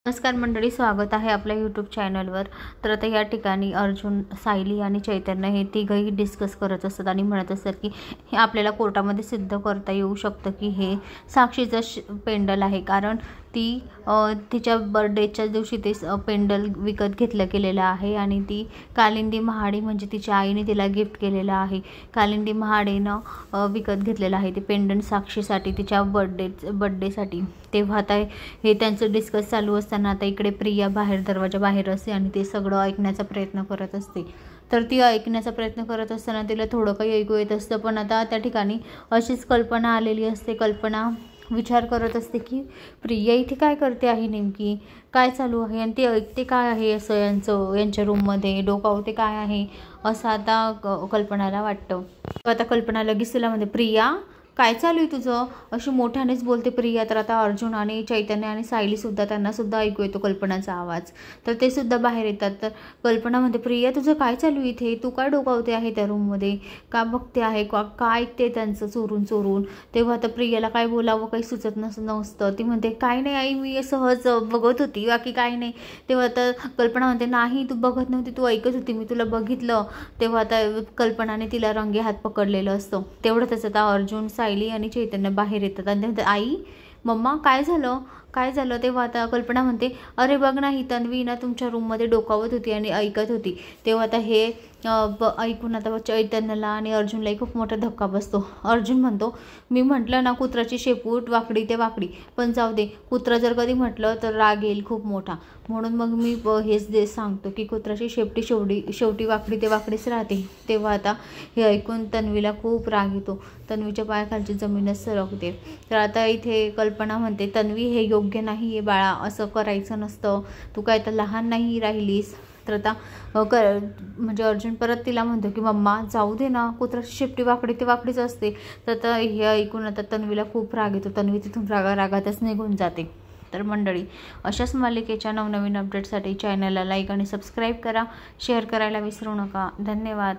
नमस्कार मंडळी, स्वागत आहे आपल्या यूट्यूब चॅनलवर। तर आता या ठिकाणी अर्जुन, सायली आणि चैतन्य हे तिघही डिस्कस करत असतात आणि म्हणत असतात की हे आपल्याला कोर्टामध्ये सिद्ध करता येऊ शकतं की हे साक्षीचं पेंडल आहे, कारण ती तिच्या बर्थडेच्या दिवशी ते पेंडल विकत घेतलं गेलेलं आहे आणि ती कालिंदी महाडे म्हणजे तिच्या आईने तिला गिफ्ट केलेलं आहे। कालिंदी महाडेनं विकत घेतलेलं आहे ते पेंडंट साक्षीसाठी, तिच्या बर्थडेसाठी। तेव्हा आता हे त्यांचं डिस्कस चालू असताना आता इकडे प्रिया बाहेर दरवाजा बाहेर असते आणि ते सगळं ऐकण्याचा प्रयत्न करत असते। तर ती ऐकण्याचा प्रयत्न करत असताना तिला थोडं काही ऐकू येत असतं, पण आता त्या ठिकाणी अशीच कल्पना आलेली असते। कल्पना विचार करत असते की प्रिया इथे काय करते आहे, नेमकी काय चालू आहे आणि ती ऐकते काय आहे असं यांच्या रूममध्ये, डोकावते काय आहे असं आता कल्पनाला वाटतं। आता कल्पना लगेच तिला म्हणते, प्रिया काय चालू आहे तुझं, अशी मोठ्यानेच बोलते प्रिया। तर आता अर्जुन आणि चैतन्य आणि सायली सुद्धा, त्यांना सुद्धा ऐकू येतो कल्पनाचा आवाज, तर ते सुद्धा बाहेर येतात। तर कल्पना म्हणते, प्रिया तुझं काय चालू इथे, तू काय डोकावते आहे त्या रूममध्ये, का बघते आहे, काय ऐकते त्यांचं चोरून चोरून। तेव्हा आता प्रियाला काय बोलावं काही सुचत नसतं। ती म्हणते, काय नाही आई, मी सहज बघत होती, बाकी काय नाही। तेव्हा आता कल्पना म्हणते, नाही तू बघत नव्हती, तू ऐकत होती, मी तुला बघितलं। तेव्हा आता कल्पनाने तिला रंगे हात पकडलेलं असतं। तेवढंच आता अर्जुन, सायली आणि चैतन्य बाहेर येतात आणि म्हणतात, आई मम्मा काय झालं। तेव्हा आता कल्पना म्हणते, अरे बघ ना, ही तन्वी ना तुमच्या रूममध्ये डोकावत होती आणि ऐकत होती। तेव्हा आता हे ऐकून आता चैतन्यला आणि अर्जुनलाही खूप मोठा धक्का बसतो। अर्जुन म्हणतो, मी म्हटलं ना कुत्राची शेपूट वाकडी ते वाकडी, पण जाऊ दे, कुत्रा जर कधी म्हटलं तर राग येईल खूप मोठा, म्हणून मग मी हेच सांगतो की कुत्राची शेवटी वाकडी ते वाकडीच राहते। तेव्हा आता हे ऐकून तन्वीला खूप राग येतो, तन्वीच्या पायाखालची जमीनच सरकते। तर आता इथे कल्पना म्हणते, तन्वी हे योग्य नाही आहे बाळा, असं करायचं नसतं, तू काय तर लहान नाही राहिलीस। तर आता म्हणजे अर्जुन परत तिला म्हणतो की मम्मा जाऊ दे ना, कुत्राची शेपटी वाकडी ते वाकडीच असते। तर आता हे ऐकून आता तन्वीला खूप राग येतो, तन्वी तिथून रागातच निघून जाते। तर मंडळी, अशाच मालिकेच्या नवनवीन अपडेटसाठी चॅनलला लाईक आणि सबस्क्राईब करा, शेअर करायला विसरू नका। धन्यवाद।